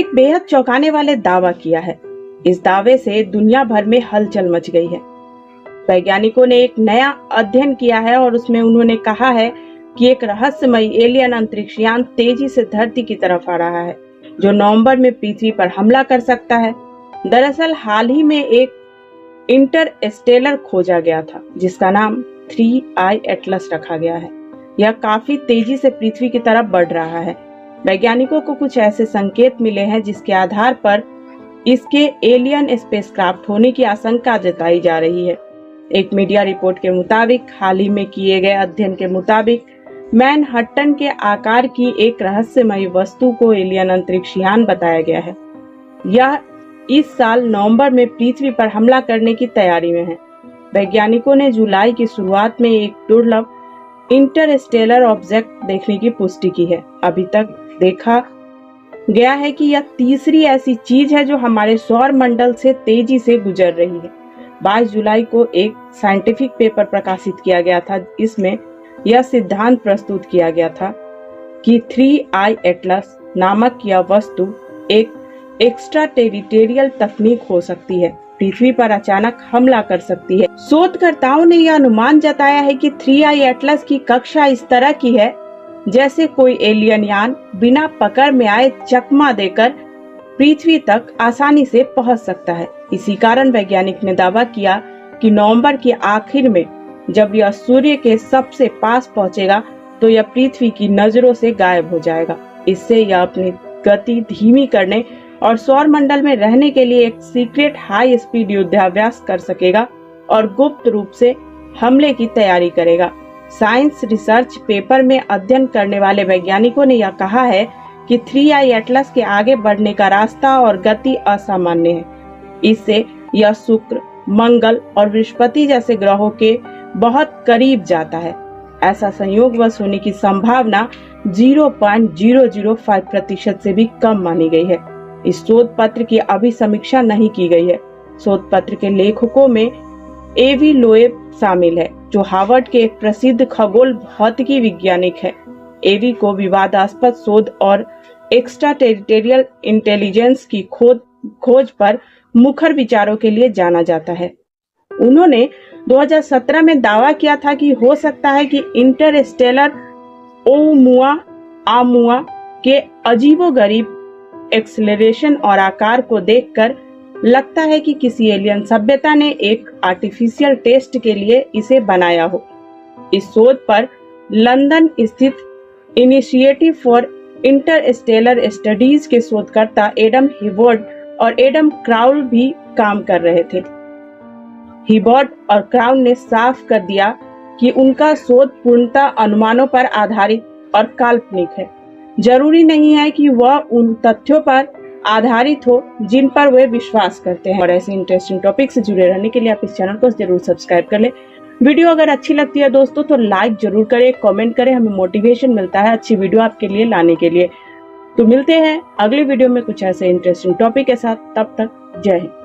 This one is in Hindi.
एक बेहद चौंकाने वाले दावा किया है। इस दावे से दुनिया भर में हलचल मच गई है। वैज्ञानिकों ने एक नया अध्ययन किया है और उसमें उन्होंने कहा है कि एक रहस्यमयी एलियन अंतरिक्ष यान तेजी से धरती की तरफ आ रहा है, जो नवंबर में पृथ्वी पर हमला कर सकता है। दरअसल हाल ही में एक इंटरस्टेलर खोजा गया था, जिसका नाम 3I एटलस रखा गया है। यह काफी तेजी से पृथ्वी की तरफ बढ़ रहा है। वैज्ञानिकों को कुछ ऐसे संकेत मिले हैं जिसके आधार पर इसके एलियन स्पेसक्राफ्ट होने की आशंका जताई जा रही है। एक मीडिया रिपोर्ट के मुताबिक हाल ही में किए गए अध्ययन के मुताबिक मैनहट्टन के आकार की एक रहस्यमयी वस्तु को एलियन अंतरिक्ष यान बताया गया है। यह इस साल नवंबर में पृथ्वी पर हमला करने की तैयारी में है। वैज्ञानिकों ने जुलाई की शुरुआत में एक दुर्लभ इंटरस्टेलर ऑब्जेक्ट देखने की पुष्टि की है। अभी तक देखा गया है कि यह तीसरी ऐसी चीज है जो हमारे सौर मंडल से तेजी से गुजर रही है। 22 जुलाई को एक साइंटिफिक पेपर प्रकाशित किया गया था। इसमें यह सिद्धांत प्रस्तुत किया गया था कि 3I एटलस नामक यह वस्तु एक एक्स्ट्रा टेरिटोरियल तकनीक हो सकती है, पृथ्वी पर अचानक हमला कर सकती है। शोधकर्ताओं ने यह अनुमान जताया है कि 3I एटलस की कक्षा इस तरह की है जैसे कोई एलियन यान बिना पकड़ में आए चकमा देकर पृथ्वी तक आसानी से पहुंच सकता है। इसी कारण वैज्ञानिक ने दावा किया कि नवंबर के आखिर में जब यह सूर्य के सबसे पास पहुंचेगा तो यह पृथ्वी की नजरों से गायब हो जाएगा। इससे यह अपनी गति धीमी करने और सौर मंडल में रहने के लिए एक सीक्रेट हाई स्पीड युद्धाभ्यास कर सकेगा और गुप्त रूप से हमले की तैयारी करेगा। साइंस रिसर्च पेपर में अध्ययन करने वाले वैज्ञानिकों ने यह कहा है कि 3I एटलस के आगे बढ़ने का रास्ता और गति असामान्य है। इससे यह शुक्र, मंगल और बृहस्पति जैसे ग्रहों के बहुत करीब जाता है। ऐसा संयोगवश होने की संभावना 0.005% से भी कम मानी गई है। इस शोध पत्र की अभी समीक्षा नहीं की गई है। शोध पत्र के लेखकों में एवी लोएब शामिल है, जो हार्वर्ड के एक प्रसिद्ध खगोल भौतिकी वैज्ञानिक है। एवी को विवादास्पद शोध और एक्स्ट्रा टेरिटोरियल इंटेलिजेंस की खोज पर मुखर विचारों के लिए जाना जाता है। उन्होंने 2017 में दावा किया था कि हो सकता है कि इंटरस्टेलर ओमुआ के अजीबोगरीब एक्सेलरेशन और आकार को देखकर लगता है कि किसी एलियन सभ्यता ने एक आर्टिफिशियल टेस्ट के लिए इसे बनाया हो। इस शोध पर लंदन स्थित इनिशिएटिव फॉर इंटरस्टेलर स्टडीज के शोधकर्ता एडम हिबर्ट और एडम क्राउल भी काम कर रहे थे। हिबर्ट और क्राउल ने साफ कर दिया कि उनका शोध पूर्णतः अनुमानों पर आधारित और काल्पनिक है। जरूरी नहीं है कि वह उन तथ्यों पर आधारित हो जिन पर वे विश्वास करते हैं। और ऐसे इंटरेस्टिंग टॉपिक से जुड़े रहने के लिए आप इस चैनल को जरूर सब्सक्राइब कर लें। वीडियो अगर अच्छी लगती है दोस्तों तो लाइक जरूर करें, कमेंट करें, हमें मोटिवेशन मिलता है अच्छी वीडियो आपके लिए लाने के लिए। तो मिलते हैं अगले वीडियो में कुछ ऐसे इंटरेस्टिंग टॉपिक के साथ। तब तक जय हिंद।